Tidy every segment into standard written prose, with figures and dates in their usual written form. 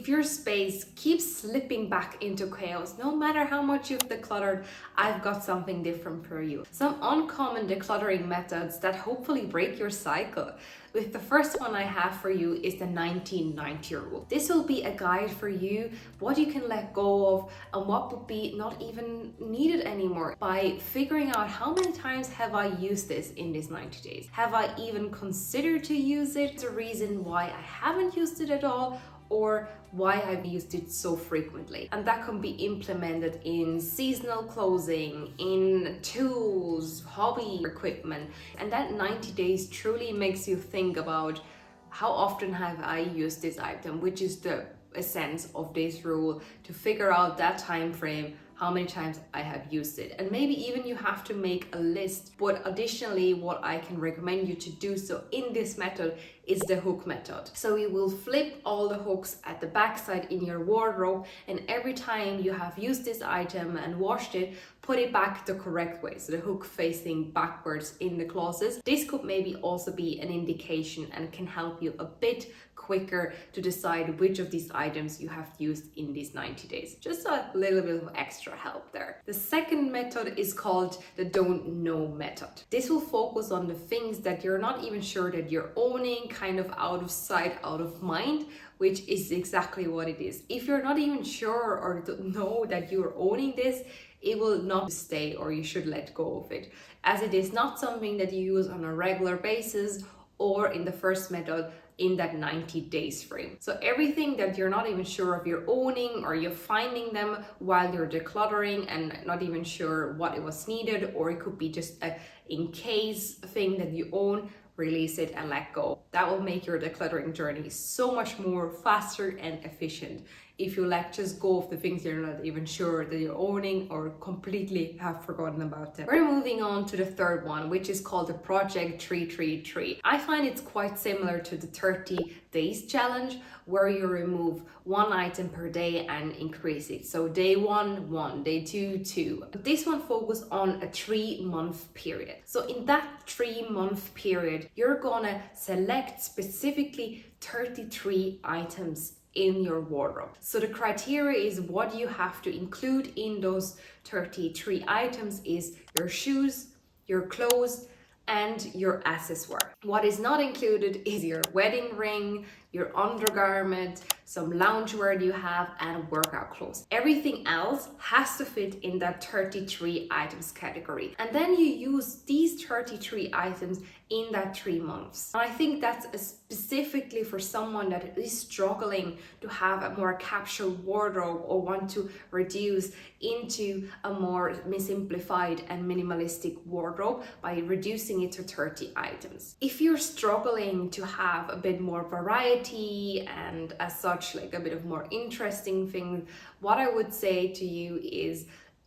If your space keeps slipping back into chaos, no matter how much you've decluttered, I've got something different for you. Some uncommon decluttering methods that hopefully break your cycle. With the first one I have for you is the 1990 rule. This will be a guide for you, what you can let go of and what would be not even needed anymore. By figuring out how many times have I used this in these 90 days? Have I even considered to use it? The reason why I haven't used it at all, or why I've used it so frequently. And that can be implemented in seasonal clothing, in tools, hobby equipment. And that 90 days truly makes you think about how often have I used this item, which is the essence of this rule, to figure out that time frame, how many times I have used it. And maybe even you have to make a list. But additionally, what I can recommend you to do so in this method is the hook method. So you will flip all the hooks at the back side in your wardrobe, and every time you have used this item and washed it, put it back the correct way, so the hook facing backwards in the closet. This could maybe also be an indication and can help you a bit quicker to decide which of these items you have used in these 90 days. Just a little bit of extra help there. The second method is called the don't know method. This will focus on the things that you're not even sure that you're owning, kind of out of sight, out of mind, which is exactly what it is. If you're not even sure or don't know that you're owning this, it will not stay, or you should let go of it, as it is not something that you use on a regular basis or in the first method in that 90 days frame. So everything that you're not even sure if you're owning, or you're finding them while you're decluttering and not even sure what it was needed, or it could be just a in case thing that you own, release it and let go. That will make your decluttering journey so much more faster and efficient if you let just go of the things you're not even sure that you're owning or completely have forgotten about them. We're moving on to the third one, which is called the Project 333. I find it's quite similar to the 30 days challenge, where you remove one item per day and increase it. So day 1, day 2, 2. This one focuses on a 3-month period. So in that 3-month period, you're gonna select specifically 33 items in your wardrobe. So the criteria is what you have to include in those 33 items is your shoes, your clothes, and your accessoire. What is not included is your wedding ring, your undergarment, some loungewear you have, and workout clothes. Everything else has to fit in that 33 items category. And then you use these 33 items in that 3 months. And I think that's specifically for someone that is struggling to have a more capsule wardrobe, or want to reduce into a more simplified and minimalistic wardrobe by reducing it to 30 items. If you're struggling to have a bit more variety and as such like a bit of more interesting things, what I would say to you is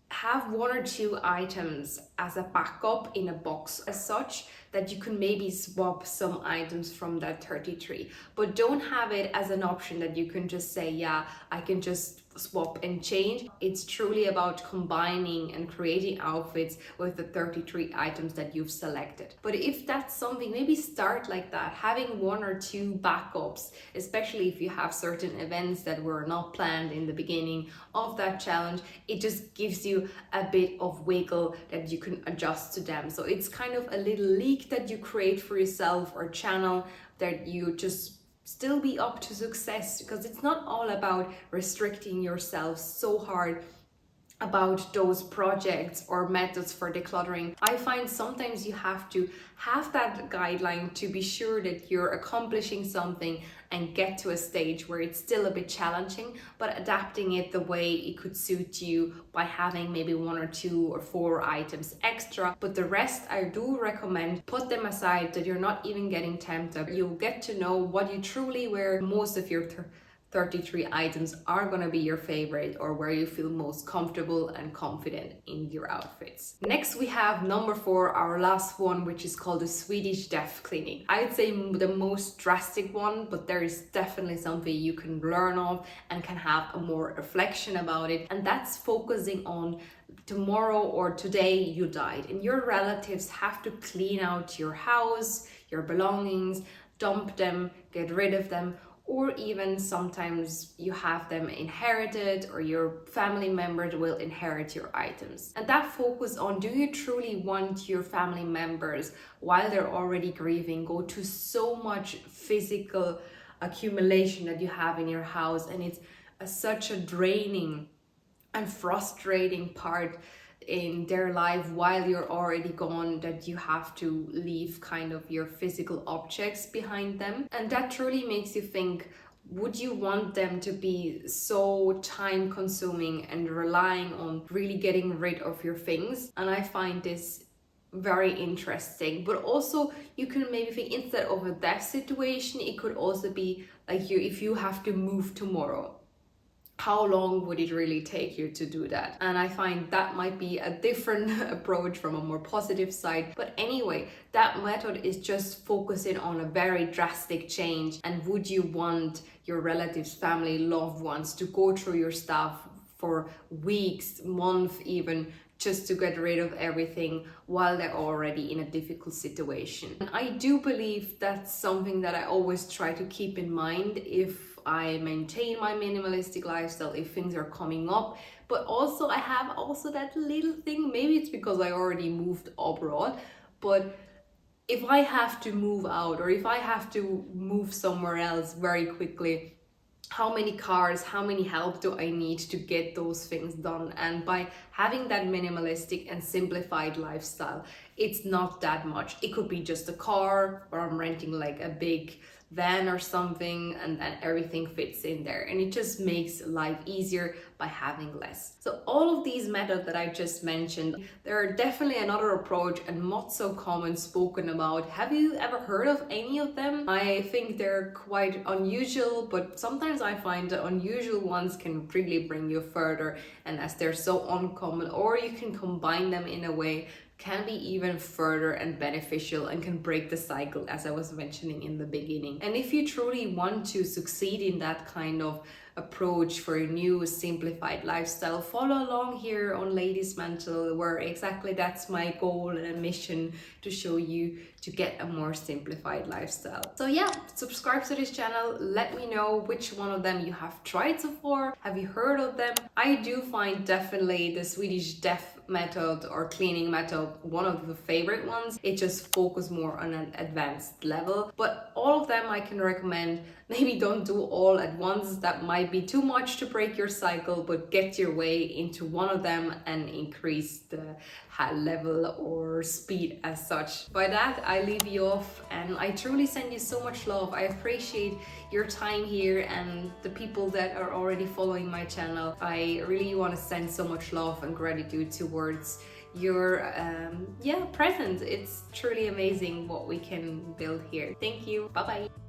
have 1 or 2 items as a backup in a box as such, that you can maybe swap some items from that 33, but don't have it as an option that you can just say, yeah, I can just swap and change. It's truly about combining and creating outfits with the 33 items that you've selected. But if that's something, maybe start like that, having 1 or 2 backups, especially if you have certain events that were not planned in the beginning of that challenge. It just gives you a bit of wiggle that you can adjust to them. So it's kind of a little leak that you create for yourself, or channel that you just still be up to success, because it's not all about restricting yourself so hard about those projects or methods for decluttering. I find sometimes you have to have that guideline to be sure that you're accomplishing something and get to a stage where it's still a bit challenging, but adapting it the way it could suit you by having maybe 1 or 2 or 4 items extra. But the rest, I do recommend put them aside, that you're not even getting tempted. You'll get to know what you truly wear. Most of your 33 items are gonna be your favorite, or where you feel most comfortable and confident in your outfits. Next, we have number 4, our last one, which is called the Swedish depth cleaning. I'd say the most drastic one, but there is definitely something you can learn of and can have a more reflection about it. And that's focusing on tomorrow or today you died, and your relatives have to clean out your house, your belongings, dump them, get rid of them, or even sometimes you have them inherited or your family members will inherit your items. And that focus on, do you truly want your family members, while they're already grieving, go to so much physical accumulation that you have in your house, and it's such a draining and frustrating part in their life while you're already gone, that you have to leave kind of your physical objects behind them. And that truly makes you think, would you want them to be so time consuming and relying on really getting rid of your things? And I find this very interesting. But also you can maybe think, instead of a death situation, it could also be like, if you have to move tomorrow, how long would it really take you to do that? And I find that might be a different approach from a more positive side. But anyway, that method is just focusing on a very drastic change. And would you want your relatives, family, loved ones to go through your stuff for weeks, months even, just to get rid of everything while they're already in a difficult situation? And I do believe that's something that I always try to keep in mind if I maintain my minimalistic lifestyle, if things are coming up. But also I have also that little thing, maybe it's because I already moved abroad, but if I have to move out, or if I have to move somewhere else very quickly, how many cars, how many help do I need to get those things done? And by having that minimalistic and simplified lifestyle, it's not that much. It could be just a car, or I'm renting like a big van or something, and then everything fits in there, and it just makes life easier by having less. So all of these methods that I just mentioned, there are definitely another approach and not so common spoken about. Have you ever heard of any of them? I think they're quite unusual, but sometimes I find the unusual ones can really bring you further, and as they're so uncommon, or you can combine them in a way, can be even further and beneficial, and can break the cycle, as I was mentioning in the beginning. And if you truly want to succeed in that kind of approach for a new simplified lifestyle, follow along here on Ladies Mental, where exactly that's my goal and mission, to show you to get a more simplified lifestyle. So yeah, subscribe to this channel. Let me know which one of them you have tried so far. Have you heard of them? I do find definitely the Swedish death method or cleaning method one of the favorite ones. It just focuses more on an advanced level, but all of them I can recommend. Maybe don't do all at once, that might be too much to break your cycle, but get your way into one of them and increase the level or speed as such. By that, I leave you off, and I truly send you so much love. I appreciate your time here and the people that are already following my channel. I really want to send so much love and gratitude towards your presence. It's truly amazing what we can build here. Thank you. Bye bye.